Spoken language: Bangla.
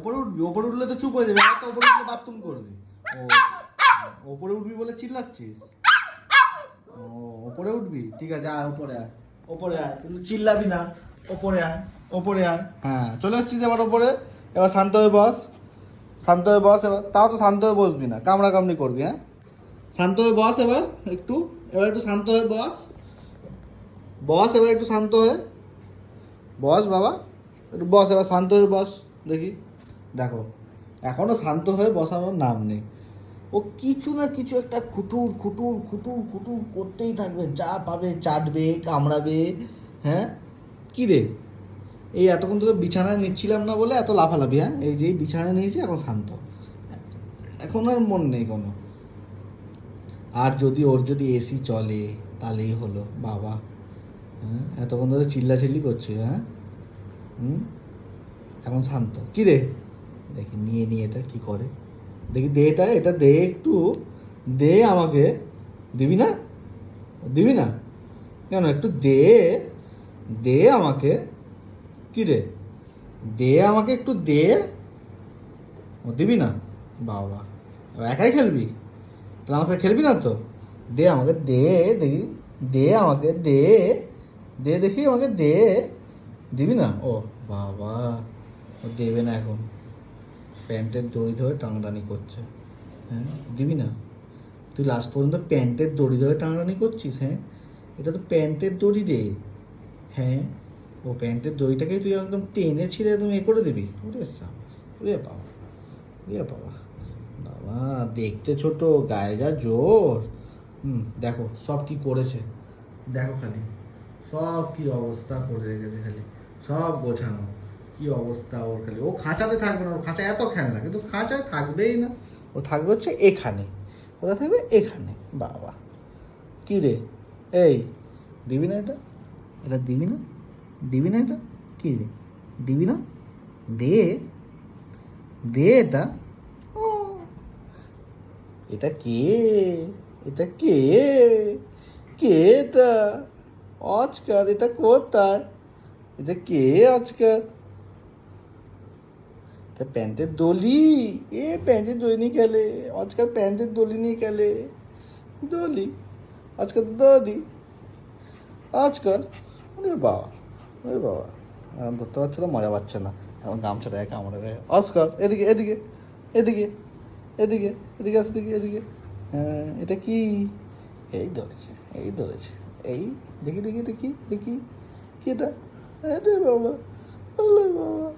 ওপরে উঠবি, ওপরে উঠলে তো চুপ হয়ে যাবে, তো ওপরে উঠলে বাথরুম করবি। ও ওপরে উঠবি বলে চিল্লাচ্ছিস? ও ওপরে উঠবি, ঠিক আছে, আয় ওপরে আয়, ওপরে আয়, কিন্তু চিল্লাবি না, ওপরে আয়, ওপরে আয়। হ্যাঁ চলে এসছিস এবার ওপরে, এবার শান্ত হয়ে বস, শান্ত হয়ে বস এবার, তাও তো শান্ত হয়ে বসবি না, কামড়া কামড়ি করবি। হ্যাঁ শান্ত হয়ে বস এবার একটু, এবার একটু শান্ত হয়ে বস, বস এবার একটু শান্ত হয়ে বস বাবা, একটু বস এবার, শান্ত হয়ে বস দেখি। দেখো এখনও শান্ত হয়ে বসানোর নাম নেই, ও কিছু না কিছু একটা খুটুর খুটুর খুটুর খুটুর করতেই থাকবে, যা পাবে চাটবে, কামড়াবে। হ্যাঁ কী রে, এই এতক্ষণ তো বিছানায় নিচ্ছিলাম না বলে এত লাফালাফি। হ্যাঁ এই যে বিছানায় নিয়েছি এখন শান্ত, এখন আর মন নেই কোনো। আর যদি ওর যদি এসি চলে তাহলেই হলো বাবা। হ্যাঁ এতক্ষণ ধরে চিল্লাচিল্লি করছে। হ্যাঁ এখন শান্ত। কী রে, দেখি নিয়ে নিয়ে এটা কী করে, দেখি দে, এটা দে একটু, দে আমাকে, দিবি না, দিবি না কেন, একটু দে, দে আমাকে। কী রে, দে আমাকে একটু দে, ও দিবি না বাবা, একাই খেলবি, তাহলে আমার সাথে খেলবি না তো, দে আমাকে, দে দেখি, দে আমাকে, দে, দে দেখি আমাকে, দে, দিবি না, ও বাবা ও দেবে না এখন, প্যান্টের দড়ি ধরে টানাটানি করছে। হ্যাঁ দিবি না, তুই লাস্ট পর্যন্ত প্যান্টের দড়ি ধরে টানাটানি করছিস। হ্যাঁ এটা তো প্যান্টের দড়ি রে। হ্যাঁ ও প্যান্টের দড়িটাকেই তুই একদম টেনে ছিঁড়ে একদম এ করে দিবি, ওরে ওরে বাবা, ওরে বাবা, বাবা দেখতে ছোট, গায়ে যা জোর। দেখো সব কি করেছে, দেখো খালি সব কি অবস্থা করে রেখেছে, খালি সব গোছানো, কি অবস্থা ওর, খালি ও খাঁচাতে থাকবে না, ওর খাঁচা এত খেলনা কিন্তু খাঁচায় থাকবেই না, ও থাকবে হচ্ছে এখানে, কোথায় থাকবে এখানে। বাবা কী রে, এই দিবি না এটা, এটা দিবি না, দিবি না এটা, কী রে দিবি না, দে, দে এটা, ও এটা কে, এটা কে, কে এটা, আজকাল এটা কোথায়, এটা কে আজকাল, এটা প্যান্টের দলি, এ প্যান্টের দলি নিয়ে খেলে আজকাল, প্যান্টের দলি নিয়ে খেলে, দলি আজকাল, দলি আজকাল, ওরে বাবা, ওরে বাবা, এখন ধরতে পারছে না, মজা পাচ্ছে না, এখন গামছা দেয়, কামড়ে দেয়, অস্কার এদিকে এদিকে এদিকে এদিকে এদিকে আসে, এদিকে এদিকে। হ্যাঁ এটা কি, এই ধরেছে, এই ধরেছে, এই দেখি দেখি দেখি দেখি, কি এটা, আরে বাবা, আল্লাহ বাবা।